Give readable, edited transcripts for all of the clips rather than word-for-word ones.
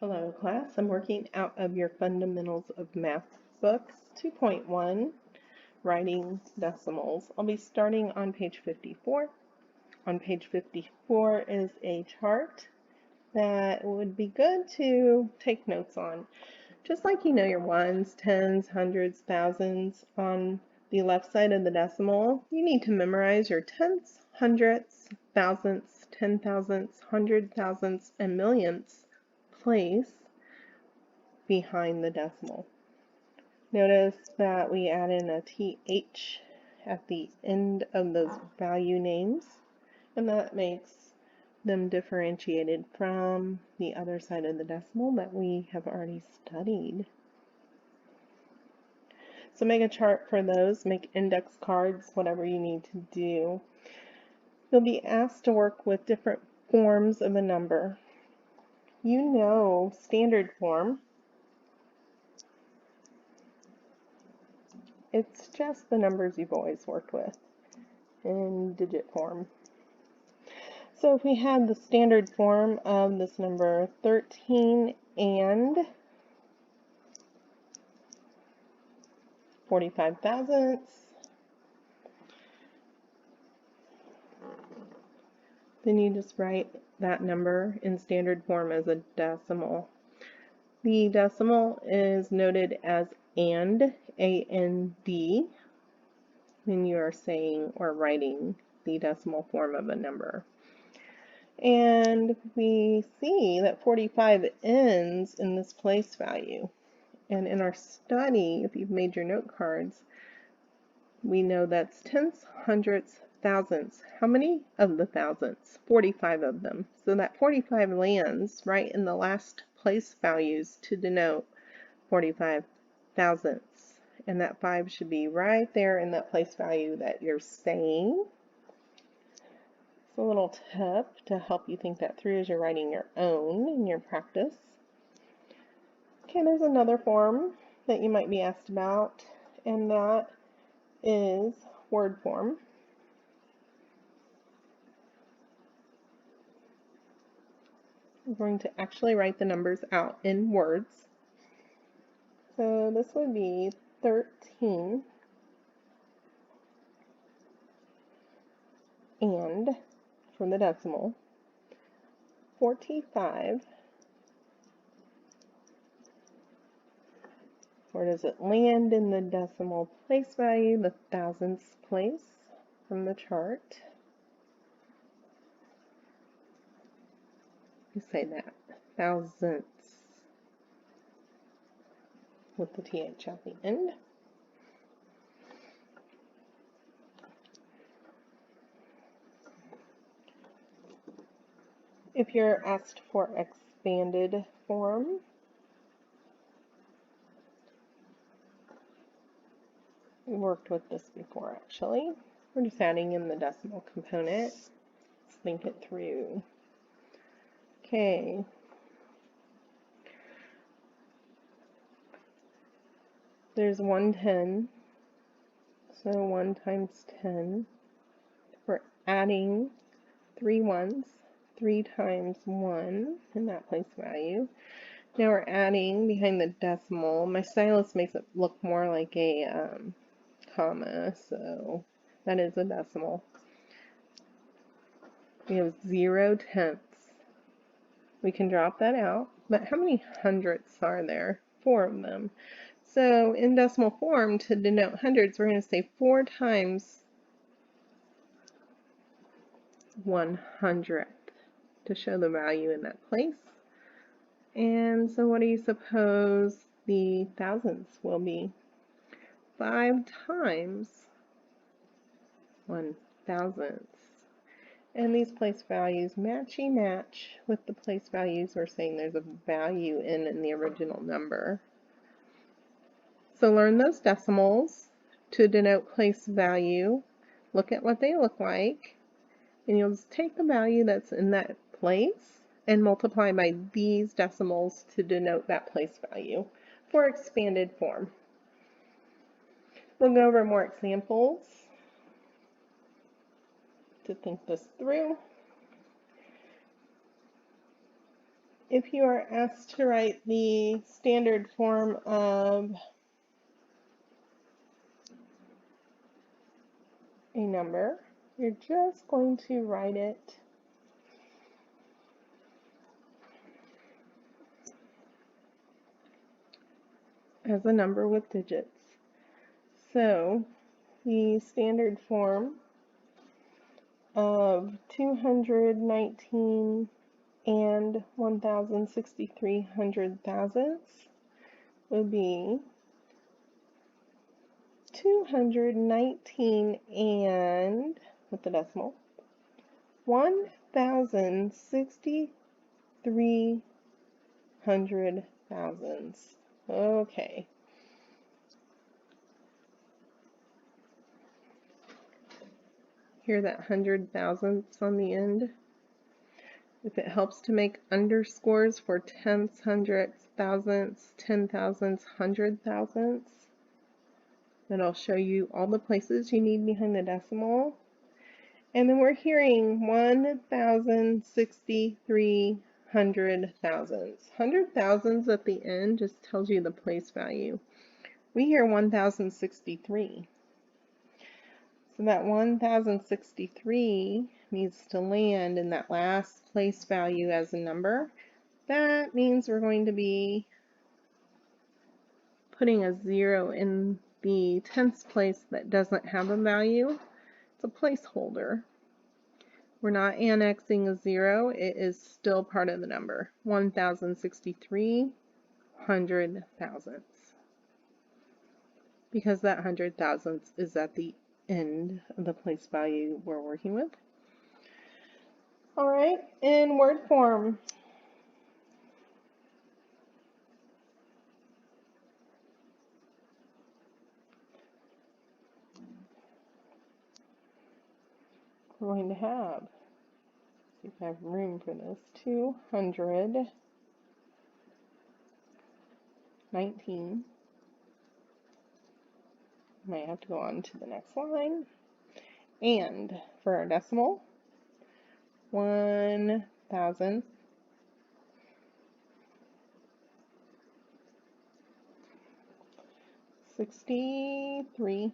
Hello class, I'm working out of your Fundamentals of Math books 2.1, Writing Decimals. I'll be starting on page 54. On page 54 is a chart that would be good to take notes on. Just like you know your ones, tens, hundreds, thousands, on the left side of the decimal, you need to memorize your tenths, hundredths, thousandths, 10,000ths, 100,000ths, and millionths place behind the decimal. Notice that we add in a TH at the end of those value names, and that makes them differentiated from the other side of the decimal that we have already studied. So make a chart for those, make index cards, whatever you need to do. You'll be asked to work with different forms of a number. You know standard form. It's just the numbers you've always worked with in digit form. So if we had the standard form of this number 13 and 45 thousandths, then you just write that number in standard form as a decimal. The decimal is noted as AND, A-N-D, when you are saying or writing the decimal form of a number. And we see that 45 ends in this place value. And in our study, if you've made your note cards, we know that's tenths, hundredths, thousandths. How many of the thousandths? 45 of them. So that 45 lands right in the last place values to denote 45 thousandths. And that 5 should be right there in that place value that you're saying. It's a little tip to help you think that through as you're writing your own in your practice. Okay, there's another form that you might be asked about, and that is word form. We're going to actually write the numbers out in words. So this would be 13 and, from the decimal, 45. Where does it land in the decimal place value? The thousandths place from the chart. You say that, thousandths, with the TH at the end. If you're asked for expanded form, we worked with this before actually. We're just adding in the decimal component. Let's think it through. Okay. There's 110. So 1 times 10. We're adding 3 ones. 3 times 1 in that place value. Now we're adding behind the decimal. My stylus makes it look more like a comma, so that is a decimal. We have 0/10. We can drop that out, but how many hundredths are there? 4 of them. So in decimal form, to denote hundreds, we're going to say 4 times 100th to show the value in that place. And so what do you suppose the thousandths will be? 5 times 1,000ths. And these place values match with the place values we're saying there's a value in the original number. So learn those decimals to denote place value. Look at what they look like, and you'll just take the value that's in that place and multiply by these decimals to denote that place value for expanded form. We'll go over more examples to think this through. If you are asked to write the standard form of a number, you're just going to write it as a number with digits. So the standard form of 219 and 1,063 hundred thousandths would be 219 and, with the decimal, 1,063 hundred thousandths. Okay. Hear that hundred thousandths on the end? If it helps to make underscores for tenths, hundredths, thousandths, 10,000ths, hundred thousandths, it'll show you all the places you need behind the decimal. And then we're hearing 1,063 hundred thousandths. Hundred thousandths at the end just tells you the place value. We hear 1,063. So that 1,063 needs to land in that last place value as a number. That means we're going to be putting a 0 in the tenths place that doesn't have a value. It's a placeholder. We're not annexing a 0. It is still part of the number. 1,063 hundred thousandths. Because that hundred thousandths is at the end of the place value we're working with. All right, in word form. We're going to have, see if I have room for this, 219. Might have to go on to the next line. And for our decimal, 1,000. 63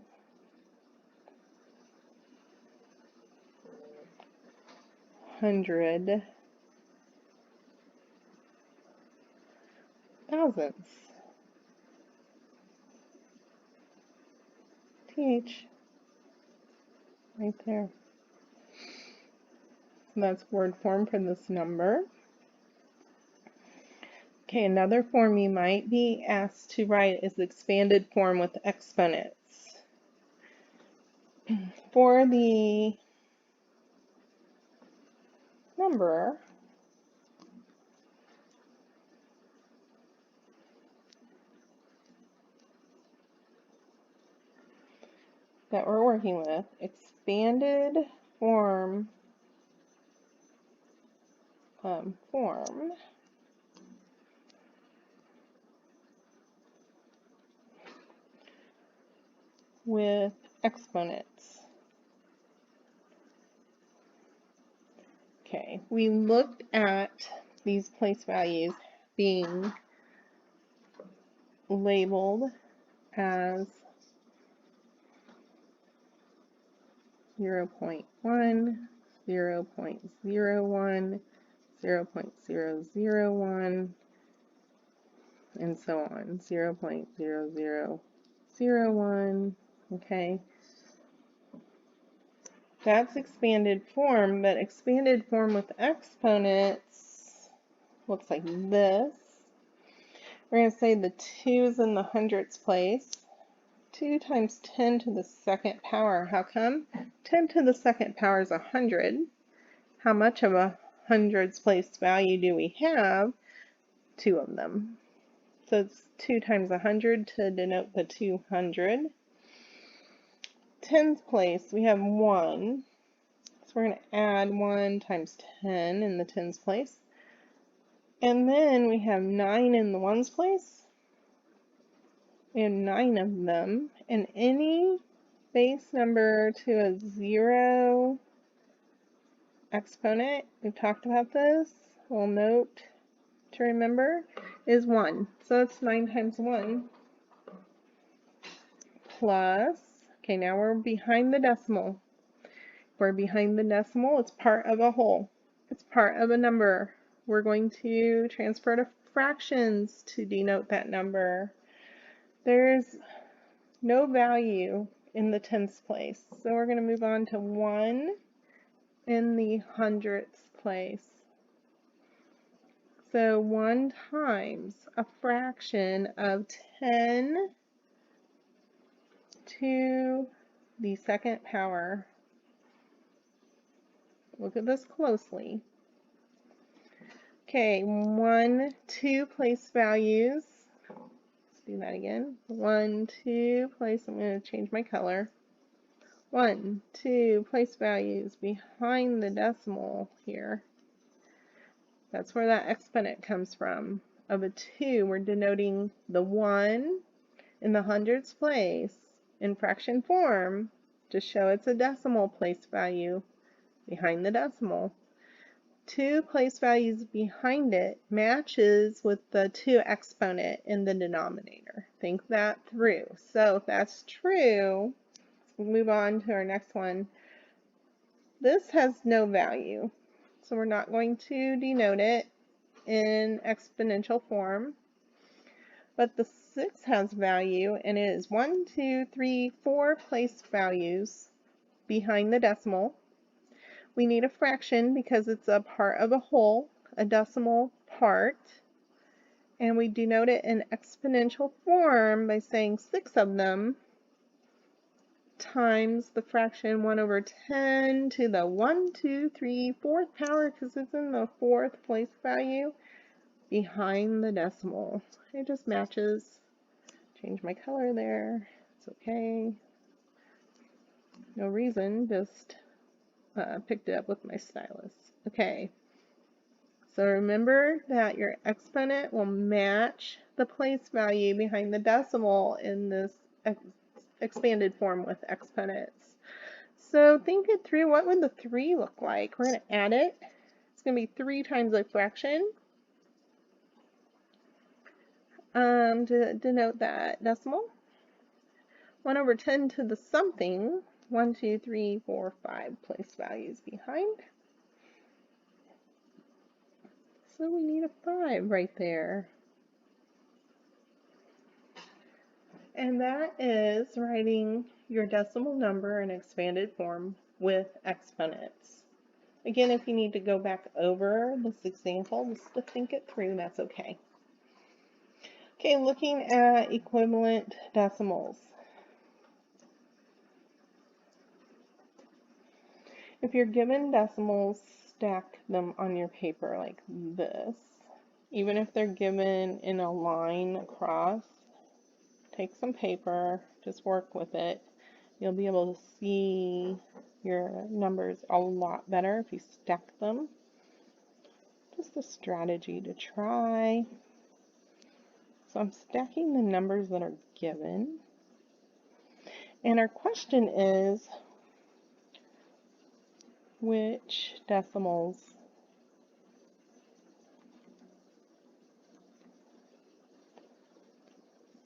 hundred thousandths. TH right there. So that's word form for this number. Okay, another form you might be asked to write is the expanded form with exponents. For the number, that we're working with, expanded form with exponents. Okay, we looked at these place values being labeled as 0.1, 0.01, 0.001, and so on, 0.0001, okay? That's expanded form, but expanded form with exponents looks like this. We're going to say the 2 is in the hundredths place. 2 times 10 to the second power. How come? 10 to the second power is 100. How much of a hundredths place value do we have? 2 of them. So it's 2 times 100 to denote the 200. Tens place, we have 1. So we're going to add 1 times 10 in the tens place. And then we have 9 in the ones place. We have 9 of them. And any base number to a 0 exponent, we've talked about this. We'll note to remember is 1. So it's 9 times 1 plus, okay, now we're behind the decimal. We're behind the decimal, it's part of a whole. It's part of a number. We're going to transfer to fractions to denote that number. There's no value in the tens place, so we're going to move on to 1 in the hundredths place. So 1 times a fraction of 10 to the second power. Look at this closely. Okay, 1, 2 place values. Let's do that again. 1, 2 place, I'm going to change my color. 1, 2 place values behind the decimal here. That's where that exponent comes from. Of a 2, we're denoting the 1 in the hundredths place in fraction form to show it's a decimal place value behind the decimal. 2 place values behind it matches with the 2 exponent in the denominator. Think that through. So if that's true, we'll move on to our next one. This has no value, so we're not going to denote it in exponential form. But the 6 has value, and it is 1, 2, 3, 4 place values behind the decimal. We need a fraction because it's a part of a whole, a decimal part, and we denote it in exponential form by saying 6 of them times the fraction 1 over 10 to the 1, 2, 3, 4th power, because it's in the 4th place value behind the decimal. It just matches. Change my color there. It's okay. No reason, just picked it up with my stylus. Okay. So remember that your exponent will match the place value behind the decimal in this expanded form with exponents. So think it through. What would the 3 look like? We're going to add it. It's going to be 3 times a fraction to denote that decimal. 1 over 10 to the something. 1, 2, 3, 4, 5 place values behind. So we need a 5 right there. And that is writing your decimal number in expanded form with exponents. Again, if you need to go back over this example just to think it through, that's okay. Okay, looking at equivalent decimals. If you're given decimals, stack them on your paper like this. Even if they're given in a line across, take some paper, just work with it. You'll be able to see your numbers a lot better if you stack them. Just a strategy to try. So I'm stacking the numbers that are given. And our question is, which decimals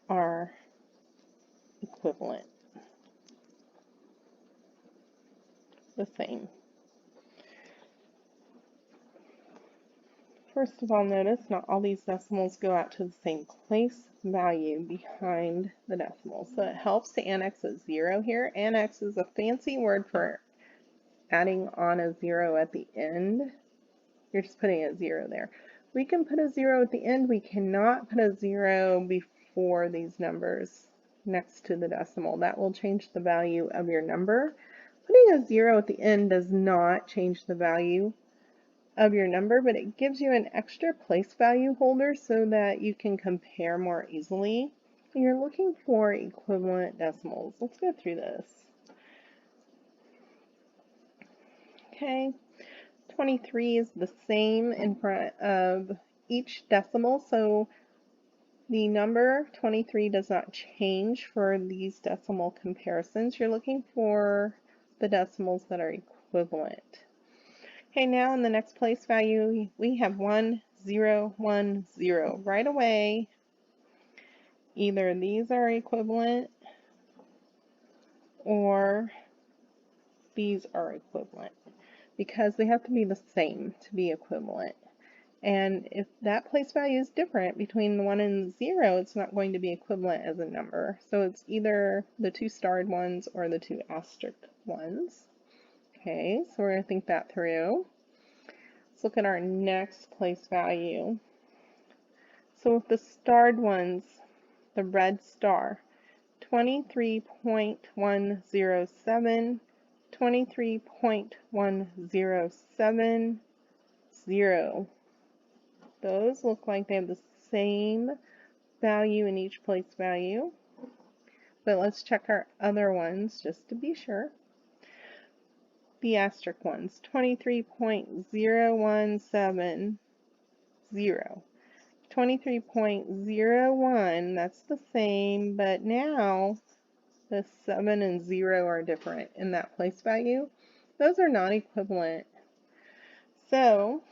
are equivalent? The same. First of all, notice not all these decimals go out to the same place value behind the decimal. So it helps to annex a 0 here. Annex is a fancy word for adding on a 0 at the end. You're just putting a 0 there. We can put a 0 at the end. We cannot put a 0 before these numbers next to the decimal. That will change the value of your number. Putting a 0 at the end does not change the value of your number, but it gives you an extra place value holder so that you can compare more easily. You're looking for equivalent decimals. Let's go through this. Okay, 23 is the same in front of each decimal, so the number 23 does not change for these decimal comparisons. You're looking for the decimals that are equivalent. Okay, now in the next place value, we have 1, 0, 1, 0. Right away, either these are equivalent or these are equivalent because they have to be the same to be equivalent. And if that place value is different between the 1 and 0, it's not going to be equivalent as a number. So it's either the two starred ones or the two asterisk ones. Okay, so we're going to think that through. Let's look at our next place value. So with the starred ones, the red star, 23.107, 23.107, 0. Those look like they have the same value in each place value. But let's check our other ones just to be sure. The asterisk ones, 23.017, 0. 23.01, that's the same, but now the 7 and 0 are different in that place value. Those are not equivalent. So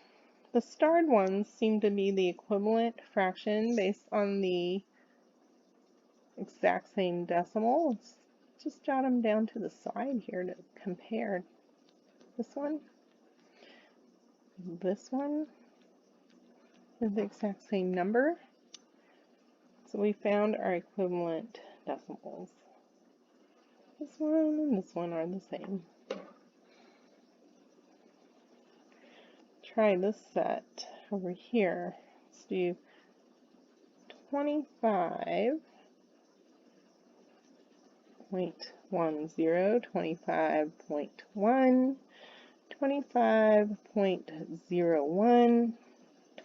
the starred ones seem to be the equivalent fraction based on the exact same decimal. Let's just jot them down to the side here to compare. This one is the exact same number. So we found our equivalent decimals. This one and this one are the same. Try this set over here. Let's do 25.10, 25.1, 25.01,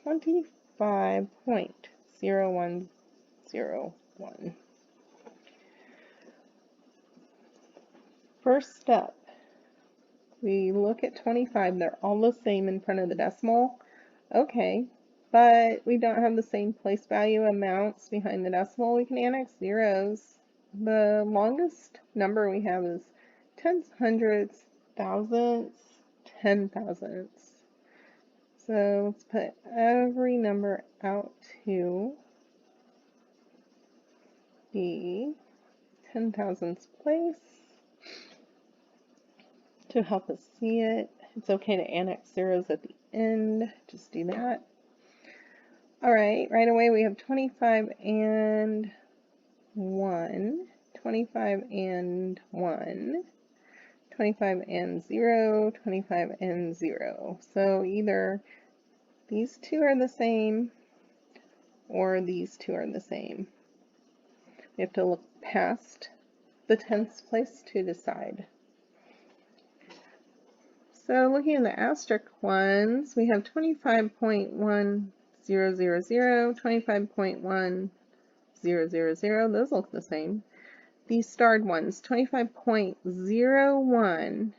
25.0101. First step, we look at 25. They're all the same in front of the decimal. Okay, but we don't have the same place value amounts behind the decimal. We can annex zeros. The longest number we have is tens, hundreds, thousandths, 10,000ths. So let's put every number out to the 10,000ths place to help us see it. It's okay to annex zeros at the end. Just do that. All right, right away we have 25 and 1, 25 and 1, 25 and 0, 25 and 0. So either these two are the same or these two are the same. We have to look past the tenths place to decide. So looking at the asterisk ones, we have 25.1000, 25.1000. Those look the same. These starred ones, 25.0100,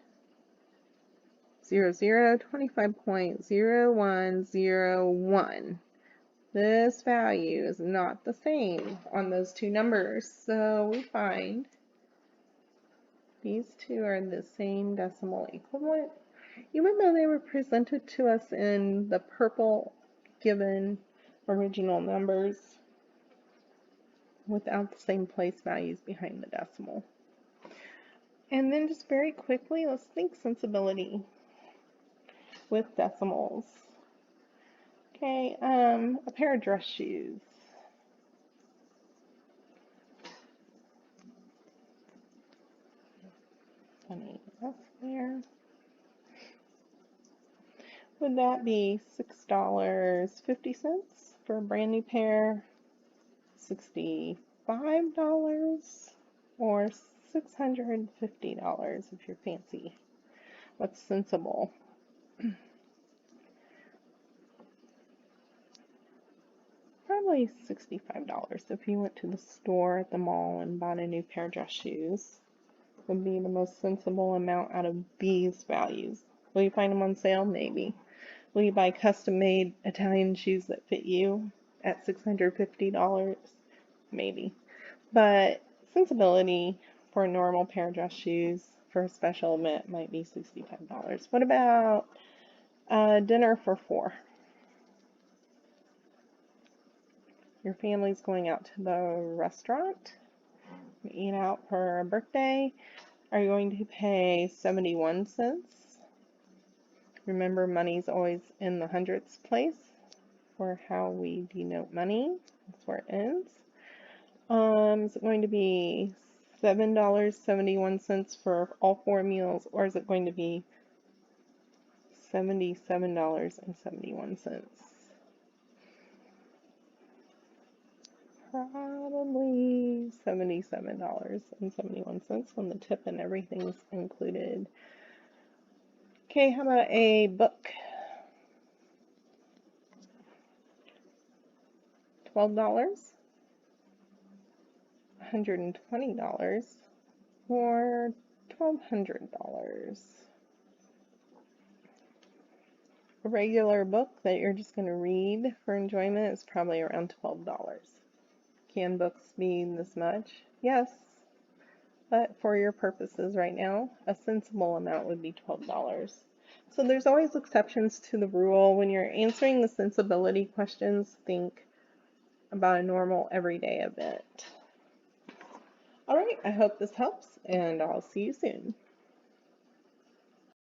25.0101. This value is not the same on those two numbers, so we find these two are the same decimal equivalent, even though they were presented to us in the purple given original numbers without the same place values behind the decimal. And then just very quickly, let's think sensibility with decimals. Okay, a pair of dress shoes. Funny, that's there. Would that be $6.50 for a brand new pair? $65 or $650 if you're fancy? What's sensible? Probably $65 if you went to the store at the mall and bought a new pair of dress shoes. Would be the most sensible amount out of these values. Will you find them on sale? Maybe. Will you buy custom-made Italian shoes that fit you at $650? Maybe. But sensibility for a normal pair of dress shoes for a special event might be $65. What about dinner for 4? your family's going out to the restaurant, eat out for a birthday, are you going to pay 71 cents? Remember, money's always in the hundredths place for how we denote money. That's where it ends. Is it going to be $7.71 for all 4 meals, or is it going to be $77.71? Probably $77.71 when the tip and everything's included. Okay, how about a book? $12, $120, or $1,200. A regular book that you're just going to read for enjoyment is probably around $12. Can books be this much? Yes, but for your purposes right now, a sensible amount would be $12. So there's always exceptions to the rule. When you're answering the sensibility questions, think about a normal everyday event. All right, I hope this helps, and I'll see you soon.